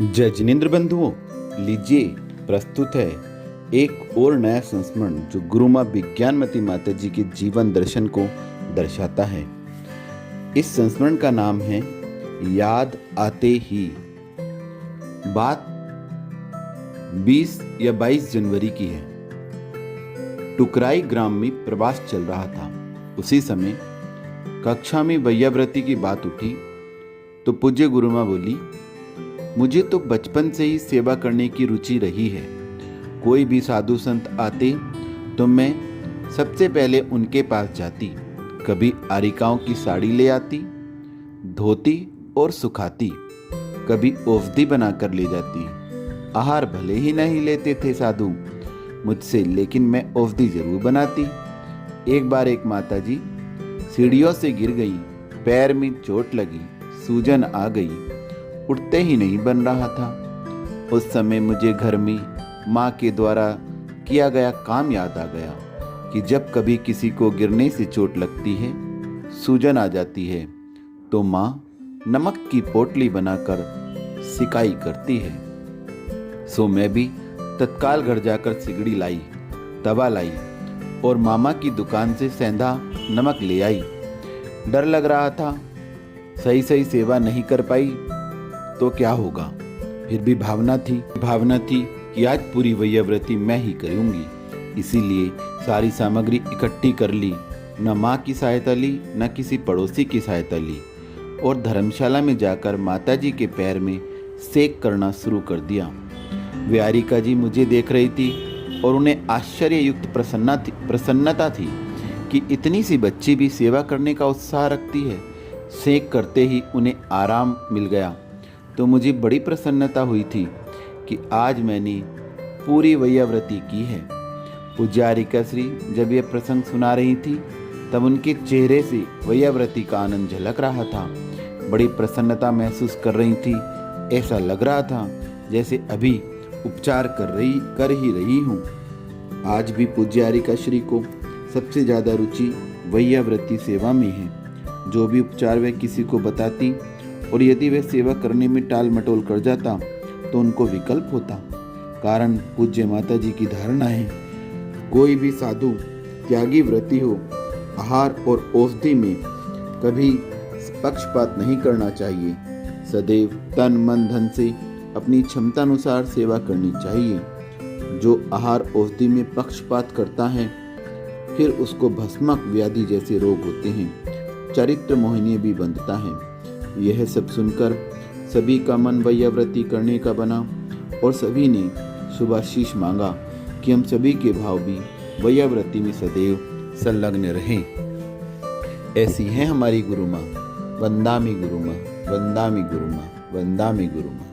जय जिनेंद्र बंधुओं, लीजिए प्रस्तुत है एक और नया संस्मरण जो गुरु माँ विज्ञानमती माता जी के जीवन दर्शन को दर्शाता है। इस संस्मरण का नाम है याद आते ही। बात 20 या 22 जनवरी की है। टुकराई ग्राम में प्रवास चल रहा था। उसी समय कक्षा में वैयाव्रती की बात उठी तो पूज्य गुरु माँ बोली, मुझे तो बचपन से ही सेवा करने की रुचि रही है। कोई भी साधु संत आते तो मैं सबसे पहले उनके पास जाती। कभी आरिकाओं की साड़ी ले आती, धोती और सुखाती, कभी औषधि बनाकर ले जाती। आहार भले ही नहीं लेते थे साधु मुझसे, लेकिन मैं औषधि जरूर बनाती। एक बार एक माताजी सीढ़ियों से गिर गई, पैर में चोट लगी, सूजन आ गई, उठते ही नहीं बन रहा था। उस समय मुझे घर में माँ के द्वारा किया गया काम याद आ गया कि जब कभी किसी को गिरने से चोट लगती है, सूजन आ जाती है, तो माँ नमक की पोटली बनाकर सिकाई करती है। सो मैं भी तत्काल घर जाकर सिगड़ी लाई, तवा लाई और मामा की दुकान से सेंधा नमक ले आई। डर लग रहा था, सही सेवा नहीं कर पाई तो क्या होगा। फिर भी भावना थी कि आज पूरी वैयाव्रती मैं ही करूंगी। इसीलिए सारी सामग्री इकट्ठी कर ली। न माँ की सहायता ली, न किसी पड़ोसी की सहायता ली, और धर्मशाला में जाकर माताजी के पैर में सेक करना शुरू कर दिया। व्यारिका जी मुझे देख रही थी और उन्हें आश्चर्ययुक्त प्रसन्नता थी कि इतनी सी बच्ची भी सेवा करने का उत्साह रखती है। सेक करते ही उन्हें आराम मिल गया तो मुझे बड़ी प्रसन्नता हुई थी कि आज मैंने पूरी वैयाव्रती की है। पूज्यारिका श्री जब यह प्रसंग सुना रही थी तब उनके चेहरे से वैयाव्रती का आनंद झलक रहा था। बड़ी प्रसन्नता महसूस कर रही थी। ऐसा लग रहा था जैसे अभी उपचार कर ही रही हूँ। आज भी पूज्यारिका श्री को सबसे ज़्यादा रुचि वैयाव्रती सेवा में है। जो भी उपचार वे किसी को बताती और यदि वह सेवा करने में टाल मटोल कर जाता तो उनको विकल्प होता। कारण पूज्य माता जी की धारणा है, कोई भी साधु त्यागी व्रती हो, आहार और औषधि में कभी पक्षपात नहीं करना चाहिए। सदैव तन मन धन से अपनी क्षमता अनुसार सेवा करनी चाहिए। जो आहार औषधि में पक्षपात करता है फिर उसको भस्मक व्याधि जैसे रोग होते हैं, चरित्र मोहिनी भी बंधता है। यह सब सुनकर सभी का मन वैयाव्रती करने का बना और सभी ने शुभाशीष मांगा कि हम सभी के भाव भी वैयाव्रती में सदैव संलग्न रहें। ऐसी है हमारी गुरु माँ। वंदामि गुरु माँ, वंदामि गुरु माँ, वंदामि गुरु माँ।